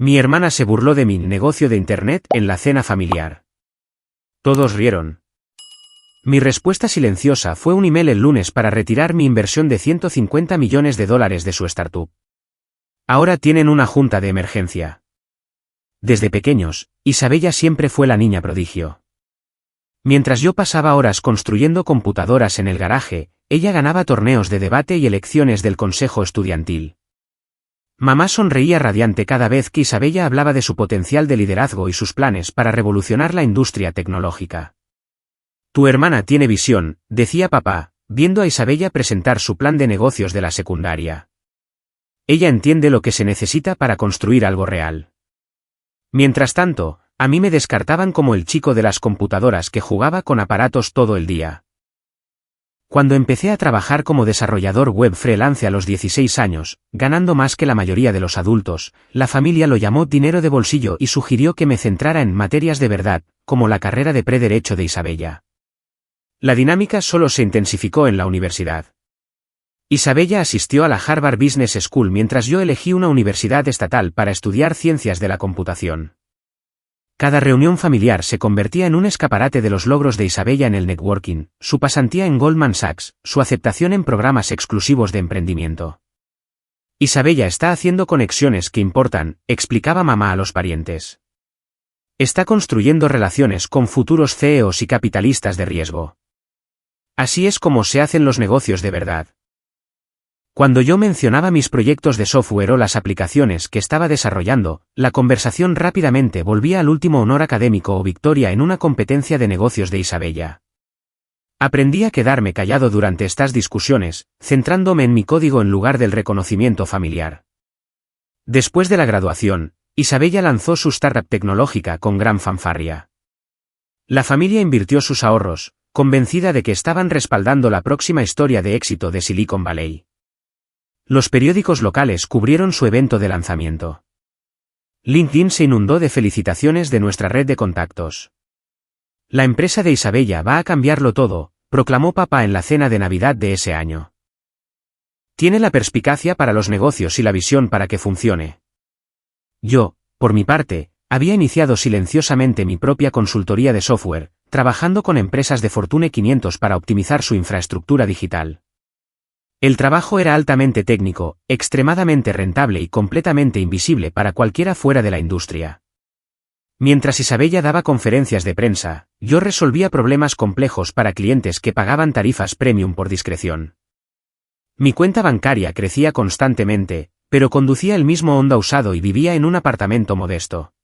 Mi hermana se burló de mi negocio de Internet en la cena familiar. Todos rieron. Mi respuesta silenciosa fue un email el lunes para retirar mi inversión de $150 millones de su startup. Ahora tienen una junta de emergencia. Desde pequeños, Isabella siempre fue la niña prodigio. Mientras yo pasaba horas construyendo computadoras en el garaje, ella ganaba torneos de debate y elecciones del consejo estudiantil. Mamá sonreía radiante cada vez que Isabella hablaba de su potencial de liderazgo y sus planes para revolucionar la industria tecnológica. Tu hermana tiene visión, decía papá, viendo a Isabella presentar su plan de negocios de la secundaria. Ella entiende lo que se necesita para construir algo real. Mientras tanto, a mí me descartaban como el chico de las computadoras que jugaba con aparatos todo el día. Cuando empecé a trabajar como desarrollador web freelance a los 16 años, ganando más que la mayoría de los adultos, la familia lo llamó dinero de bolsillo y sugirió que me centrara en materias de verdad, como la carrera de pre-derecho de Isabella. La dinámica solo se intensificó en la universidad. Isabella asistió a la Harvard Business School mientras yo elegí una universidad estatal para estudiar ciencias de la computación. Cada reunión familiar se convertía en un escaparate de los logros de Isabella en el networking, su pasantía en Goldman Sachs, su aceptación en programas exclusivos de emprendimiento. Isabella está haciendo conexiones que importan, explicaba mamá a los parientes. Está construyendo relaciones con futuros CEOs y capitalistas de riesgo. Así es como se hacen los negocios de verdad. Cuando yo mencionaba mis proyectos de software o las aplicaciones que estaba desarrollando, la conversación rápidamente volvía al último honor académico o victoria en una competencia de negocios de Isabella. Aprendí a quedarme callado durante estas discusiones, centrándome en mi código en lugar del reconocimiento familiar. Después de la graduación, Isabella lanzó su startup tecnológica con gran fanfarria. La familia invirtió sus ahorros, convencida de que estaban respaldando la próxima historia de éxito de Silicon Valley. Los periódicos locales cubrieron su evento de lanzamiento. LinkedIn se inundó de felicitaciones de nuestra red de contactos. La empresa de Isabella va a cambiarlo todo, proclamó papá en la cena de Navidad de ese año. Tiene la perspicacia para los negocios y la visión para que funcione. Yo, por mi parte, había iniciado silenciosamente mi propia consultoría de software, trabajando con empresas de Fortune 500 para optimizar su infraestructura digital. El trabajo era altamente técnico, extremadamente rentable y completamente invisible para cualquiera fuera de la industria. Mientras Isabella daba conferencias de prensa, yo resolvía problemas complejos para clientes que pagaban tarifas premium por discreción. Mi cuenta bancaria crecía constantemente, pero conducía el mismo Honda usado y vivía en un apartamento modesto.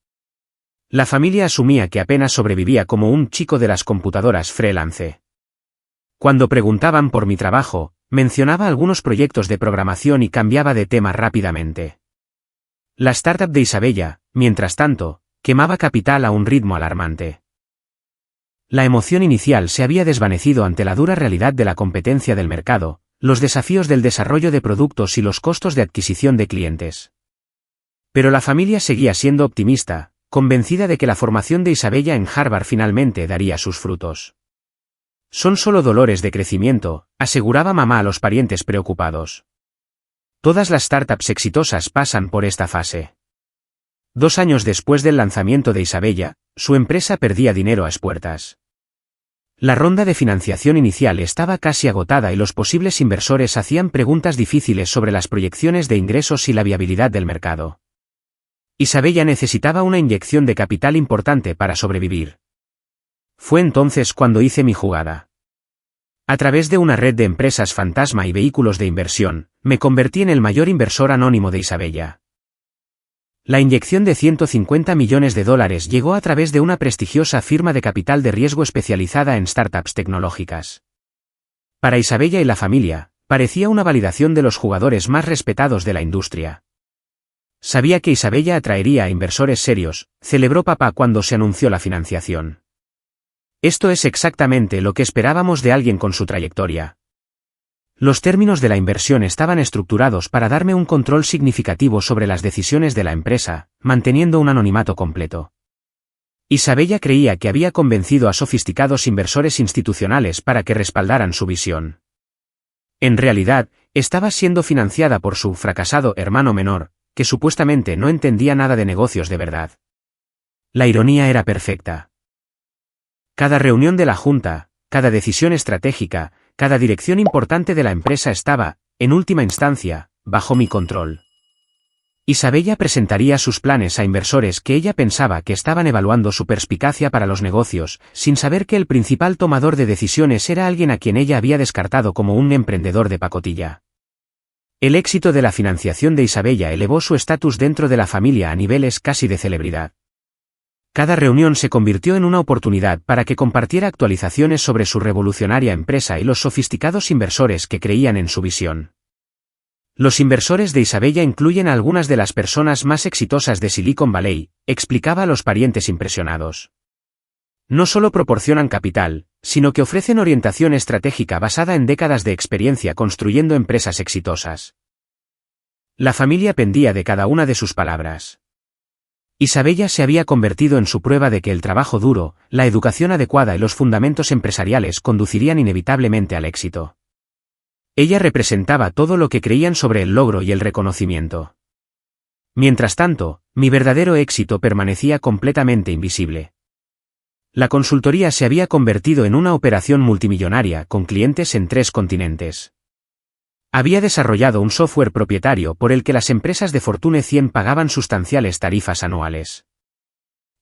La familia asumía que apenas sobrevivía como un chico de las computadoras freelance. Cuando preguntaban por mi trabajo, mencionaba algunos proyectos de programación y cambiaba de tema rápidamente. La startup de Isabella, mientras tanto, quemaba capital a un ritmo alarmante. La emoción inicial se había desvanecido ante la dura realidad de la competencia del mercado, los desafíos del desarrollo de productos y los costos de adquisición de clientes. Pero la familia seguía siendo optimista, convencida de que la formación de Isabella en Harvard finalmente daría sus frutos. Son solo dolores de crecimiento, aseguraba mamá a los parientes preocupados. Todas las startups exitosas pasan por esta fase. 2 años después del lanzamiento de Isabella, su empresa perdía dinero a espuertas. La ronda de financiación inicial estaba casi agotada y los posibles inversores hacían preguntas difíciles sobre las proyecciones de ingresos y la viabilidad del mercado. Isabella necesitaba una inyección de capital importante para sobrevivir. Fue entonces cuando hice mi jugada. A través de una red de empresas fantasma y vehículos de inversión, me convertí en el mayor inversor anónimo de Isabella. La inyección de $150 millones llegó a través de una prestigiosa firma de capital de riesgo especializada en startups tecnológicas. Para Isabella y la familia, parecía una validación de los jugadores más respetados de la industria. Sabía que Isabella atraería a inversores serios, celebró papá cuando se anunció la financiación. Esto es exactamente lo que esperábamos de alguien con su trayectoria. Los términos de la inversión estaban estructurados para darme un control significativo sobre las decisiones de la empresa, manteniendo un anonimato completo. Isabella creía que había convencido a sofisticados inversores institucionales para que respaldaran su visión. En realidad, estaba siendo financiada por su fracasado hermano menor, que supuestamente no entendía nada de negocios de verdad. La ironía era perfecta. Cada reunión de la junta, cada decisión estratégica, cada dirección importante de la empresa estaba, en última instancia, bajo mi control. Isabella presentaría sus planes a inversores que ella pensaba que estaban evaluando su perspicacia para los negocios, sin saber que el principal tomador de decisiones era alguien a quien ella había descartado como un emprendedor de pacotilla. El éxito de la financiación de Isabella elevó su estatus dentro de la familia a niveles casi de celebridad. Cada reunión se convirtió en una oportunidad para que compartiera actualizaciones sobre su revolucionaria empresa y los sofisticados inversores que creían en su visión. Los inversores de Isabella incluyen a algunas de las personas más exitosas de Silicon Valley, explicaba a los parientes impresionados. No solo proporcionan capital, sino que ofrecen orientación estratégica basada en décadas de experiencia construyendo empresas exitosas. La familia pendía de cada una de sus palabras. Isabella se había convertido en su prueba de que el trabajo duro, la educación adecuada y los fundamentos empresariales conducirían inevitablemente al éxito. Ella representaba todo lo que creían sobre el logro y el reconocimiento. Mientras tanto, mi verdadero éxito permanecía completamente invisible. La consultoría se había convertido en una operación multimillonaria con clientes en 3 continentes. Había desarrollado un software propietario por el que las empresas de Fortune 100 pagaban sustanciales tarifas anuales.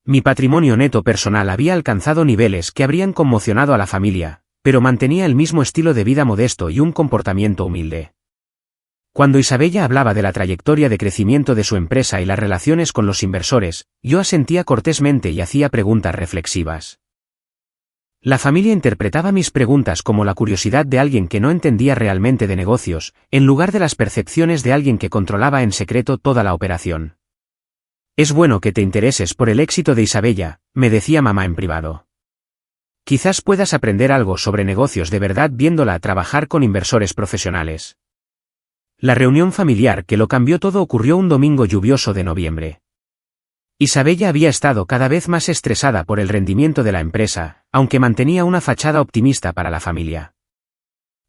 Mi patrimonio neto personal había alcanzado niveles que habrían conmocionado a la familia, pero mantenía el mismo estilo de vida modesto y un comportamiento humilde. Cuando Isabella hablaba de la trayectoria de crecimiento de su empresa y las relaciones con los inversores, yo asentía cortésmente y hacía preguntas reflexivas. La familia interpretaba mis preguntas como la curiosidad de alguien que no entendía realmente de negocios, en lugar de las percepciones de alguien que controlaba en secreto toda la operación. Es bueno que te intereses por el éxito de Isabella, me decía mamá en privado. Quizás puedas aprender algo sobre negocios de verdad viéndola trabajar con inversores profesionales. La reunión familiar que lo cambió todo ocurrió un domingo lluvioso de noviembre. Isabella había estado cada vez más estresada por el rendimiento de la empresa, aunque mantenía una fachada optimista para la familia.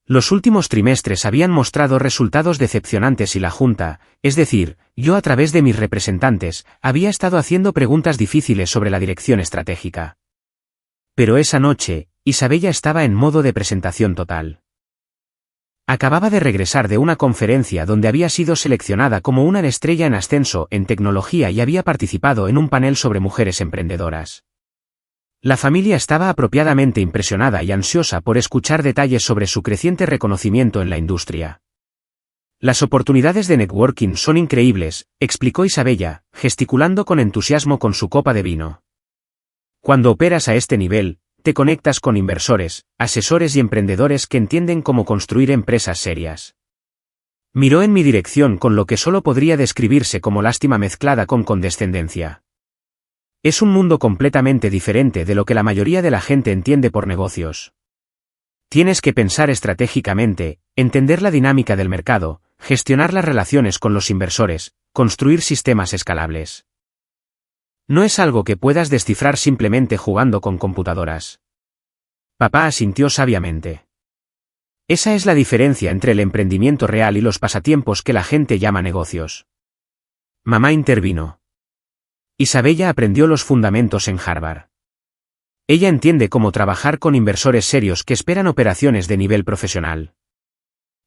Los últimos trimestres habían mostrado resultados decepcionantes y la junta, es decir, yo a través de mis representantes, había estado haciendo preguntas difíciles sobre la dirección estratégica. Pero esa noche, Isabella estaba en modo de presentación total. Acababa de regresar de una conferencia donde había sido seleccionada como una estrella en ascenso en tecnología y había participado en un panel sobre mujeres emprendedoras. La familia estaba apropiadamente impresionada y ansiosa por escuchar detalles sobre su creciente reconocimiento en la industria. Las oportunidades de networking son increíbles, explicó Isabella, gesticulando con entusiasmo con su copa de vino. Cuando operas a este nivel, te conectas con inversores, asesores y emprendedores que entienden cómo construir empresas serias. Miró en mi dirección con lo que solo podría describirse como lástima mezclada con condescendencia. Es un mundo completamente diferente de lo que la mayoría de la gente entiende por negocios. Tienes que pensar estratégicamente, entender la dinámica del mercado, gestionar las relaciones con los inversores, construir sistemas escalables. No es algo que puedas descifrar simplemente jugando con computadoras. Papá asintió sabiamente. Esa es la diferencia entre el emprendimiento real y los pasatiempos que la gente llama negocios. Mamá intervino. Isabella aprendió los fundamentos en Harvard. Ella entiende cómo trabajar con inversores serios que esperan operaciones de nivel profesional.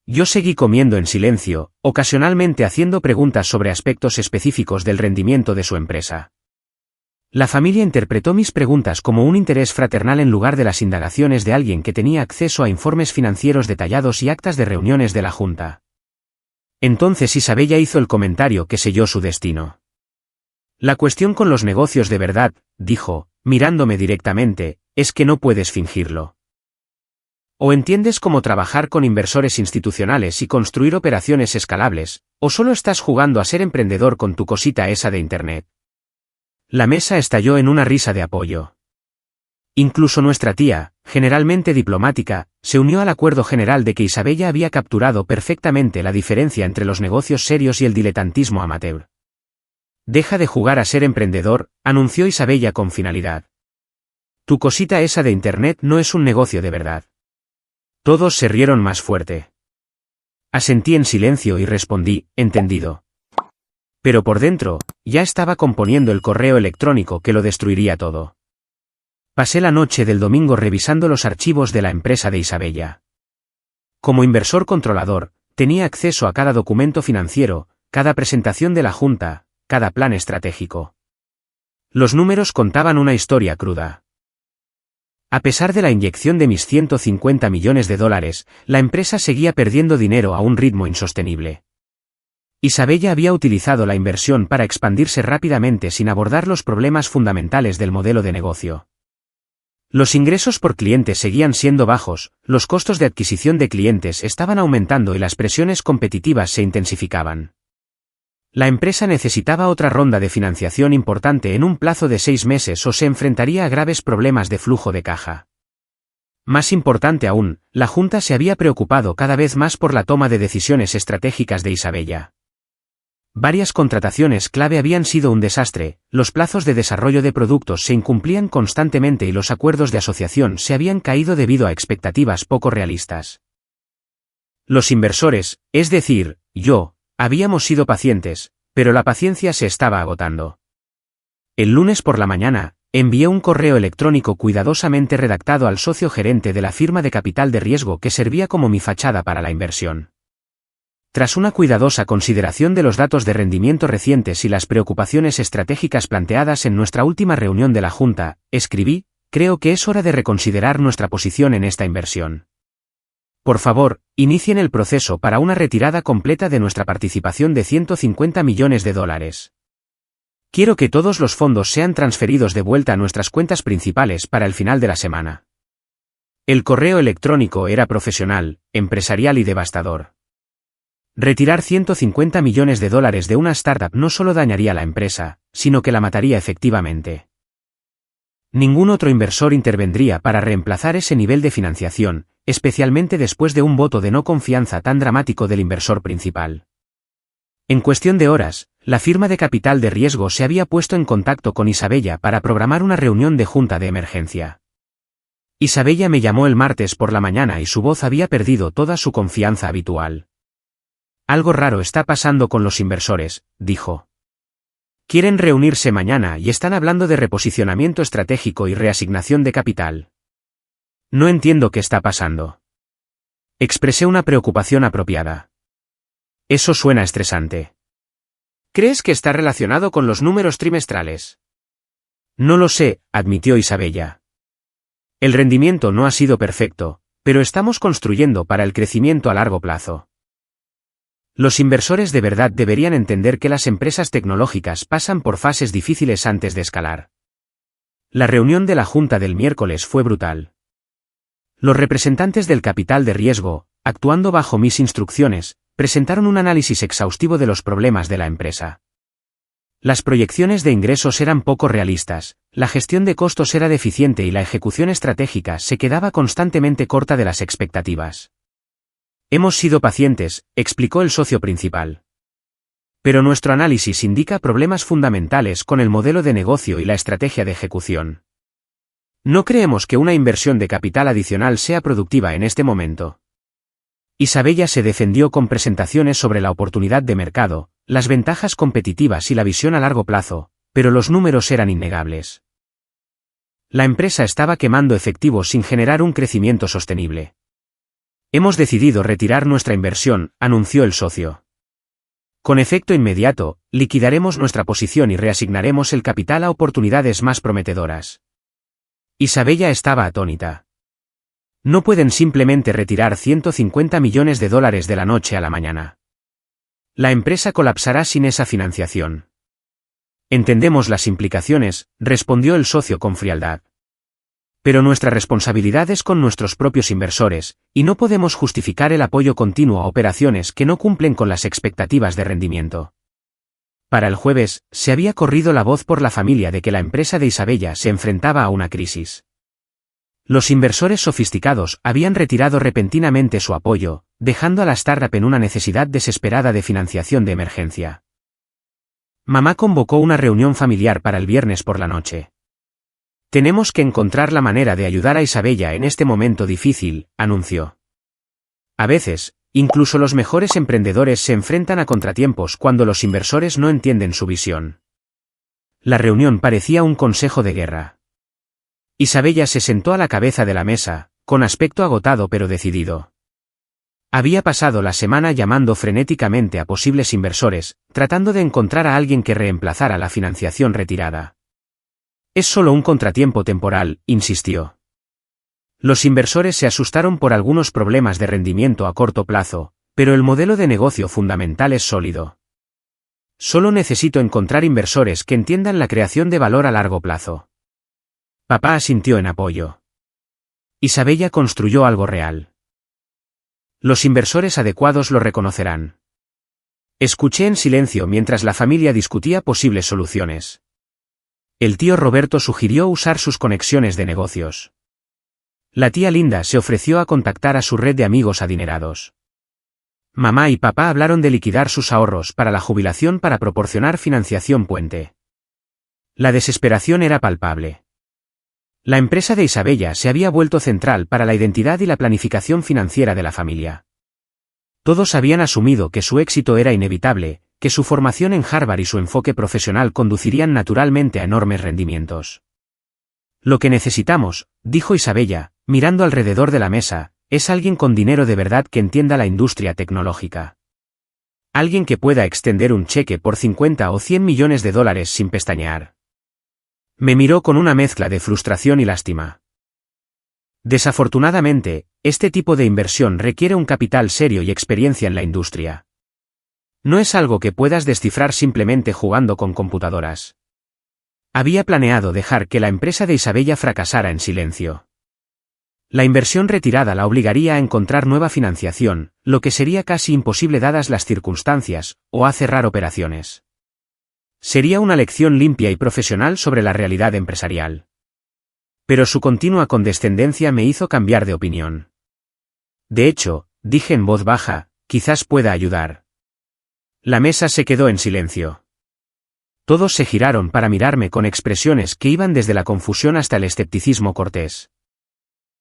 Yo seguí comiendo en silencio, ocasionalmente haciendo preguntas sobre aspectos específicos del rendimiento de su empresa. La familia interpretó mis preguntas como un interés fraternal en lugar de las indagaciones de alguien que tenía acceso a informes financieros detallados y actas de reuniones de la junta. Entonces Isabella hizo el comentario que selló su destino. La cuestión con los negocios de verdad, dijo, mirándome directamente, es que no puedes fingirlo. O entiendes cómo trabajar con inversores institucionales y construir operaciones escalables, o solo estás jugando a ser emprendedor con tu cosita esa de Internet. La mesa estalló en una risa de apoyo. Incluso nuestra tía, generalmente diplomática, se unió al acuerdo general de que Isabella había capturado perfectamente la diferencia entre los negocios serios y el diletantismo amateur. Deja de jugar a ser emprendedor, anunció Isabella con finalidad. Tu cosita esa de Internet no es un negocio de verdad. Todos se rieron más fuerte. Asentí en silencio y respondí, entendido. Pero por dentro, ya estaba componiendo el correo electrónico que lo destruiría todo. Pasé la noche del domingo revisando los archivos de la empresa de Isabella. Como inversor controlador, tenía acceso a cada documento financiero, cada presentación de la junta, cada plan estratégico. Los números contaban una historia cruda. A pesar de la inyección de mis 150 millones de dólares, la empresa seguía perdiendo dinero a un ritmo insostenible. Isabella había utilizado la inversión para expandirse rápidamente sin abordar los problemas fundamentales del modelo de negocio. Los ingresos por cliente seguían siendo bajos, los costos de adquisición de clientes estaban aumentando y las presiones competitivas se intensificaban. La empresa necesitaba otra ronda de financiación importante en un plazo de 6 meses o se enfrentaría a graves problemas de flujo de caja. Más importante aún, la Junta se había preocupado cada vez más por la toma de decisiones estratégicas de Isabella. Varias contrataciones clave habían sido un desastre, los plazos de desarrollo de productos se incumplían constantemente y los acuerdos de asociación se habían caído debido a expectativas poco realistas. Los inversores, es decir, yo, habíamos sido pacientes, pero la paciencia se estaba agotando. El lunes por la mañana, envié un correo electrónico cuidadosamente redactado al socio gerente de la firma de capital de riesgo que servía como mi fachada para la inversión. Tras una cuidadosa consideración de los datos de rendimiento recientes y las preocupaciones estratégicas planteadas en nuestra última reunión de la Junta, escribí: creo que es hora de reconsiderar nuestra posición en esta inversión. Por favor, inicien el proceso para una retirada completa de nuestra participación de 150 millones de dólares. Quiero que todos los fondos sean transferidos de vuelta a nuestras cuentas principales para el final de la semana. El correo electrónico era profesional, empresarial y devastador. Retirar 150 millones de dólares de una startup no solo dañaría la empresa, sino que la mataría efectivamente. Ningún otro inversor intervendría para reemplazar ese nivel de financiación, especialmente después de un voto de no confianza tan dramático del inversor principal. En cuestión de horas, la firma de capital de riesgo se había puesto en contacto con Isabella para programar una reunión de junta de emergencia. Isabella me llamó el martes por la mañana y su voz había perdido toda su confianza habitual. Algo raro está pasando con los inversores, dijo. Quieren reunirse mañana y están hablando de reposicionamiento estratégico y reasignación de capital. No entiendo qué está pasando. Expresé una preocupación apropiada. Eso suena estresante. ¿Crees que está relacionado con los números trimestrales? No lo sé, admitió Isabella. El rendimiento no ha sido perfecto, pero estamos construyendo para el crecimiento a largo plazo. Los inversores de verdad deberían entender que las empresas tecnológicas pasan por fases difíciles antes de escalar. La reunión de la Junta del miércoles fue brutal. Los representantes del capital de riesgo, actuando bajo mis instrucciones, presentaron un análisis exhaustivo de los problemas de la empresa. Las proyecciones de ingresos eran poco realistas, la gestión de costos era deficiente y la ejecución estratégica se quedaba constantemente corta de las expectativas. Hemos sido pacientes, explicó el socio principal. Pero nuestro análisis indica problemas fundamentales con el modelo de negocio y la estrategia de ejecución. No creemos que una inversión de capital adicional sea productiva en este momento. Isabella se defendió con presentaciones sobre la oportunidad de mercado, las ventajas competitivas y la visión a largo plazo, pero los números eran innegables. La empresa estaba quemando efectivos sin generar un crecimiento sostenible. Hemos decidido retirar nuestra inversión, anunció el socio. Con efecto inmediato, liquidaremos nuestra posición y reasignaremos el capital a oportunidades más prometedoras. Isabella estaba atónita. No pueden simplemente retirar 150 millones de dólares de la noche a la mañana. La empresa colapsará sin esa financiación. Entendemos las implicaciones, respondió el socio con frialdad. Pero nuestra responsabilidad es con nuestros propios inversores, y no podemos justificar el apoyo continuo a operaciones que no cumplen con las expectativas de rendimiento. Para el jueves, se había corrido la voz por la familia de que la empresa de Isabella se enfrentaba a una crisis. Los inversores sofisticados habían retirado repentinamente su apoyo, dejando a la startup en una necesidad desesperada de financiación de emergencia. Mamá convocó una reunión familiar para el viernes por la noche. Tenemos que encontrar la manera de ayudar a Isabella en este momento difícil, anunció. A veces, Incluso los mejores emprendedores se enfrentan a contratiempos cuando los inversores no entienden su visión. La reunión parecía un consejo de guerra. Isabella se sentó a la cabeza de la mesa, con aspecto agotado pero decidido. Había pasado la semana llamando frenéticamente a posibles inversores, tratando de encontrar a alguien que reemplazara la financiación retirada. Es solo un contratiempo temporal, insistió. Los inversores se asustaron por algunos problemas de rendimiento a corto plazo, pero el modelo de negocio fundamental es sólido. Solo necesito encontrar inversores que entiendan la creación de valor a largo plazo. Papá asintió en apoyo. Isabella construyó algo real. Los inversores adecuados lo reconocerán. Escuché en silencio mientras la familia discutía posibles soluciones. El tío Roberto sugirió usar sus conexiones de negocios. La tía Linda se ofreció a contactar a su red de amigos adinerados. Mamá y papá hablaron de liquidar sus ahorros para la jubilación para proporcionar financiación puente. La desesperación era palpable. La empresa de Isabella se había vuelto central para la identidad y la planificación financiera de la familia. Todos habían asumido que su éxito era inevitable, que su formación en Harvard y su enfoque profesional conducirían naturalmente a enormes rendimientos. Lo que necesitamos, dijo Isabella, mirando alrededor de la mesa, es alguien con dinero de verdad que entienda la industria tecnológica. Alguien que pueda extender un cheque por 50 o 100 millones de dólares sin pestañear. Me miró con una mezcla de frustración y lástima. Desafortunadamente, este tipo de inversión requiere un capital serio y experiencia en la industria. No es algo que puedas descifrar simplemente jugando con computadoras. Había planeado dejar que la empresa de Isabella fracasara en silencio. La inversión retirada la obligaría a encontrar nueva financiación, lo que sería casi imposible dadas las circunstancias, o a cerrar operaciones. Sería una lección limpia y profesional sobre la realidad empresarial. Pero su continua condescendencia me hizo cambiar de opinión. De hecho, dije en voz baja, quizás pueda ayudar. La mesa se quedó en silencio. Todos se giraron para mirarme con expresiones que iban desde la confusión hasta el escepticismo cortés.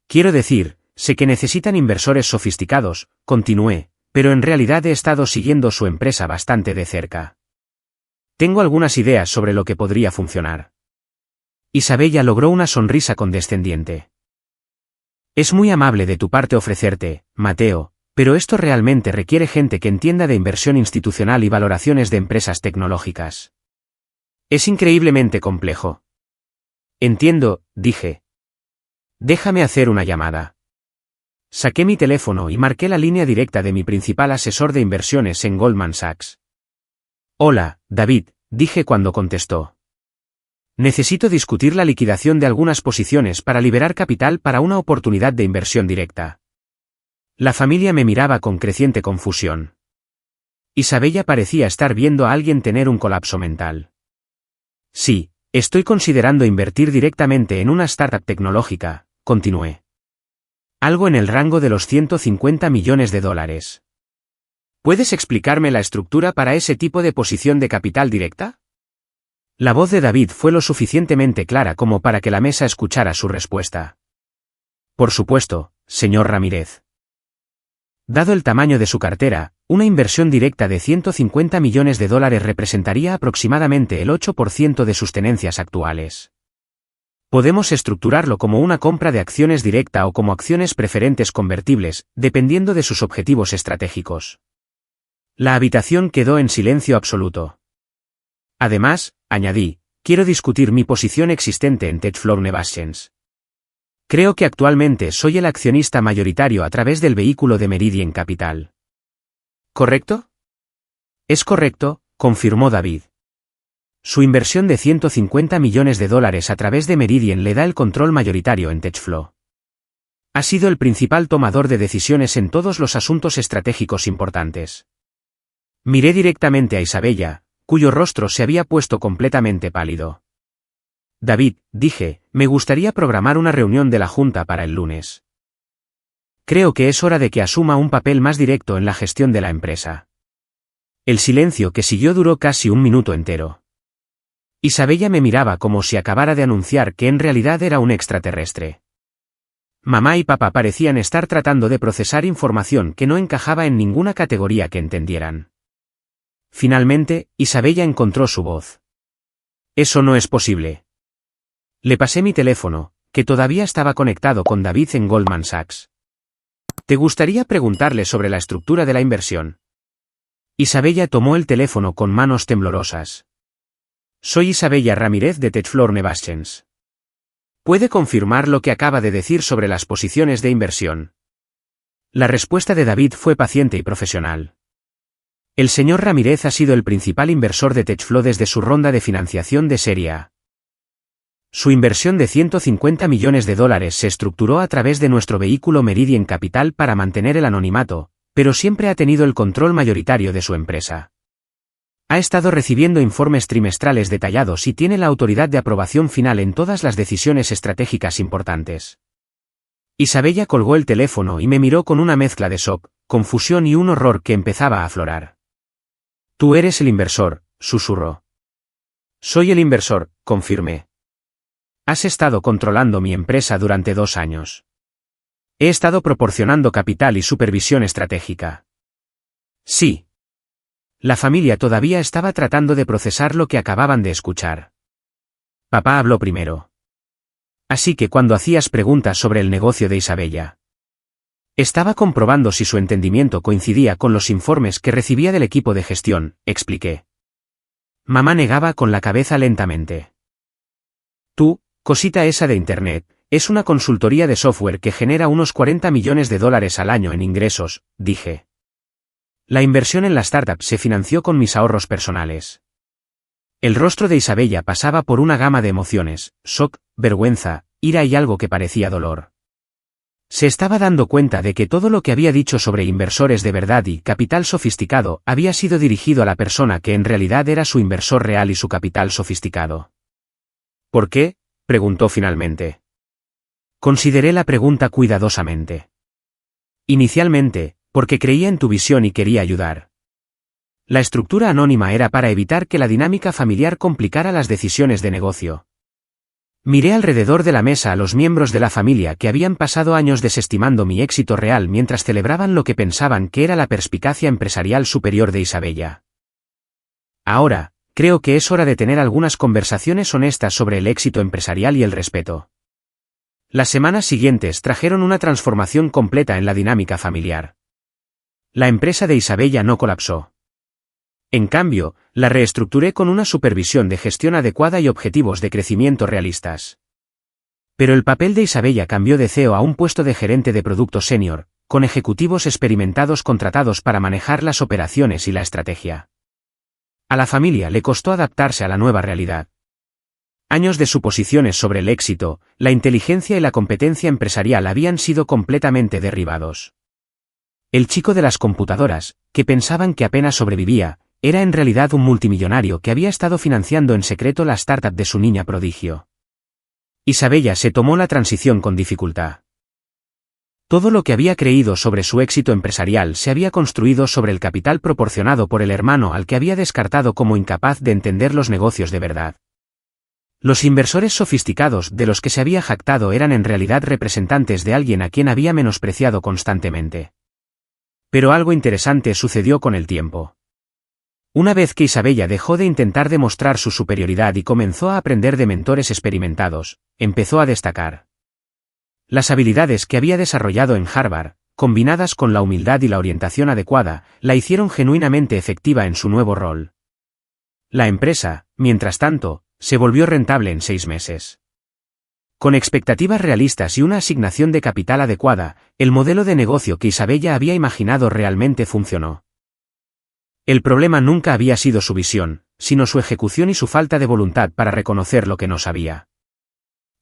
Quiero decir, sé que necesitan inversores sofisticados, continué, pero en realidad he estado siguiendo su empresa bastante de cerca. Tengo algunas ideas sobre lo que podría funcionar. Isabella logró una sonrisa condescendiente. Es muy amable de tu parte ofrecerte, Mateo, pero esto realmente requiere gente que entienda de inversión institucional y valoraciones de empresas tecnológicas. Es increíblemente complejo. Entiendo, dije. Déjame hacer una llamada. Saqué mi teléfono y marqué la línea directa de mi principal asesor de inversiones en Goldman Sachs. Hola, David, dije cuando contestó. Necesito discutir la liquidación de algunas posiciones para liberar capital para una oportunidad de inversión directa. La familia me miraba con creciente confusión. Isabella parecía estar viendo a alguien tener un colapso mental. Sí, estoy considerando invertir directamente en una startup tecnológica, continué. Algo en el rango de los 150 millones de dólares. ¿Puedes explicarme la estructura para ese tipo de posición de capital directa? La voz de David fue lo suficientemente clara como para que la mesa escuchara su respuesta. Por supuesto, señor Ramírez. Dado el tamaño de su cartera, una inversión directa de 150 millones de dólares representaría aproximadamente el 8% de sus tenencias actuales. Podemos estructurarlo como una compra de acciones directa o como acciones preferentes convertibles, dependiendo de sus objetivos estratégicos. La habitación quedó en silencio absoluto. Además, añadí, quiero discutir mi posición existente en Techflow Nevations. Creo que actualmente soy el accionista mayoritario a través del vehículo de Meridian Capital. ¿Correcto? Es correcto, confirmó David. Su inversión de 150 millones de dólares a través de Meridian le da el control mayoritario en Techflow. Ha sido el principal tomador de decisiones en todos los asuntos estratégicos importantes. Miré directamente a Isabella, cuyo rostro se había puesto completamente pálido. David, dije, me gustaría programar una reunión de la Junta para el lunes. Creo que es hora de que asuma un papel más directo en la gestión de la empresa. El silencio que siguió duró casi un minuto entero. Isabella me miraba como si acabara de anunciar que en realidad era un extraterrestre. Mamá y papá parecían estar tratando de procesar información que no encajaba en ninguna categoría que entendieran. Finalmente, Isabella encontró su voz. Eso no es posible. Le pasé mi teléfono, que todavía estaba conectado con David en Goldman Sachs. ¿Te gustaría preguntarle sobre la estructura de la inversión? Isabella tomó el teléfono con manos temblorosas. Soy Isabella Ramírez de Techfloor Nevaschens. ¿Puede confirmar lo que acaba de decir sobre las posiciones de inversión? La respuesta de David fue paciente y profesional. El señor Ramírez ha sido el principal inversor de Techfloor desde su ronda de financiación de Serie A. Su inversión de $150 millones se estructuró a través de nuestro vehículo Meridian Capital para mantener el anonimato, pero siempre ha tenido el control mayoritario de su empresa. Ha estado recibiendo informes trimestrales detallados y tiene la autoridad de aprobación final en todas las decisiones estratégicas importantes. Isabella colgó el teléfono y me miró con una mezcla de shock, confusión y un horror que empezaba a aflorar. Tú eres el inversor, susurró. Soy el inversor, confirmé. Has estado controlando mi empresa durante 2 años. He estado proporcionando capital y supervisión estratégica. Sí. La familia todavía estaba tratando de procesar lo que acababan de escuchar. Papá habló primero. Así que cuando hacías preguntas sobre el negocio de Isabella, estaba comprobando si su entendimiento coincidía con los informes que recibía del equipo de gestión, expliqué. Mamá negaba con la cabeza lentamente. Tú, cosita esa de Internet, es una consultoría de software que genera unos $40 millones al año en ingresos, dije. La inversión en la startup se financió con mis ahorros personales. El rostro de Isabella pasaba por una gama de emociones, shock, vergüenza, ira y algo que parecía dolor. Se estaba dando cuenta de que todo lo que había dicho sobre inversores de verdad y capital sofisticado había sido dirigido a la persona que en realidad era su inversor real y su capital sofisticado. ¿Por qué?, preguntó finalmente. Consideré la pregunta cuidadosamente. Inicialmente, porque creía en tu visión y quería ayudar. La estructura anónima era para evitar que la dinámica familiar complicara las decisiones de negocio. Miré alrededor de la mesa a los miembros de la familia que habían pasado años desestimando mi éxito real mientras celebraban lo que pensaban que era la perspicacia empresarial superior de Isabella. Ahora, creo que es hora de tener algunas conversaciones honestas sobre el éxito empresarial y el respeto. Las semanas siguientes trajeron una transformación completa en la dinámica familiar. La empresa de Isabella no colapsó. En cambio, la reestructuré con una supervisión de gestión adecuada y objetivos de crecimiento realistas. Pero el papel de Isabella cambió de CEO a un puesto de gerente de producto senior, con ejecutivos experimentados contratados para manejar las operaciones y la estrategia. A la familia le costó adaptarse a la nueva realidad. Años de suposiciones sobre el éxito, la inteligencia y la competencia empresarial habían sido completamente derribados. El chico de las computadoras, que pensaban que apenas sobrevivía, era en realidad un multimillonario que había estado financiando en secreto la startup de su niña prodigio. Isabella se tomó la transición con dificultad. Todo lo que había creído sobre su éxito empresarial se había construido sobre el capital proporcionado por el hermano al que había descartado como incapaz de entender los negocios de verdad. Los inversores sofisticados de los que se había jactado eran en realidad representantes de alguien a quien había menospreciado constantemente. Pero algo interesante sucedió con el tiempo. Una vez que Isabella dejó de intentar demostrar su superioridad y comenzó a aprender de mentores experimentados, empezó a destacar. Las habilidades que había desarrollado en Harvard, combinadas con la humildad y la orientación adecuada, la hicieron genuinamente efectiva en su nuevo rol. La empresa, mientras tanto, se volvió rentable en 6 meses. Con expectativas realistas y una asignación de capital adecuada, el modelo de negocio que Isabella había imaginado realmente funcionó. El problema nunca había sido su visión, sino su ejecución y su falta de voluntad para reconocer lo que no sabía.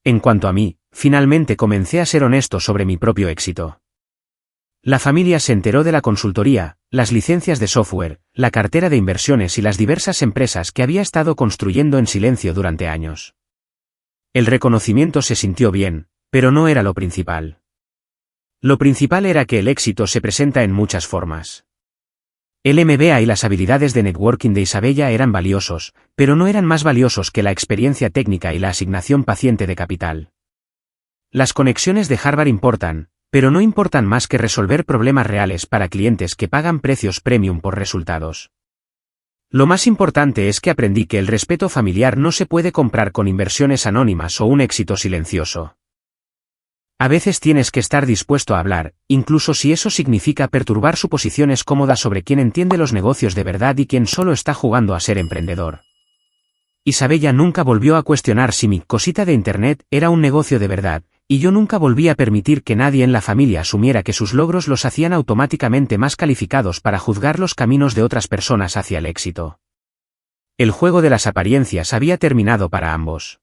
En cuanto a mí, finalmente comencé a ser honesto sobre mi propio éxito. La familia se enteró de la consultoría, las licencias de software, la cartera de inversiones y las diversas empresas que había estado construyendo en silencio durante años. El reconocimiento se sintió bien, pero no era lo principal. Lo principal era que el éxito se presenta en muchas formas. El MBA y las habilidades de networking de Isabella eran valiosos, pero no eran más valiosos que la experiencia técnica y la asignación paciente de capital. Las conexiones de Harvard importan, pero no importan más que resolver problemas reales para clientes que pagan precios premium por resultados. Lo más importante es que aprendí que el respeto familiar no se puede comprar con inversiones anónimas o un éxito silencioso. A veces tienes que estar dispuesto a hablar, incluso si eso significa perturbar suposiciones cómodas sobre quién entiende los negocios de verdad y quién solo está jugando a ser emprendedor. Isabella nunca volvió a cuestionar si mi cosita de internet era un negocio de verdad, y yo nunca volví a permitir que nadie en la familia asumiera que sus logros los hacían automáticamente más calificados para juzgar los caminos de otras personas hacia el éxito. El juego de las apariencias había terminado para ambos.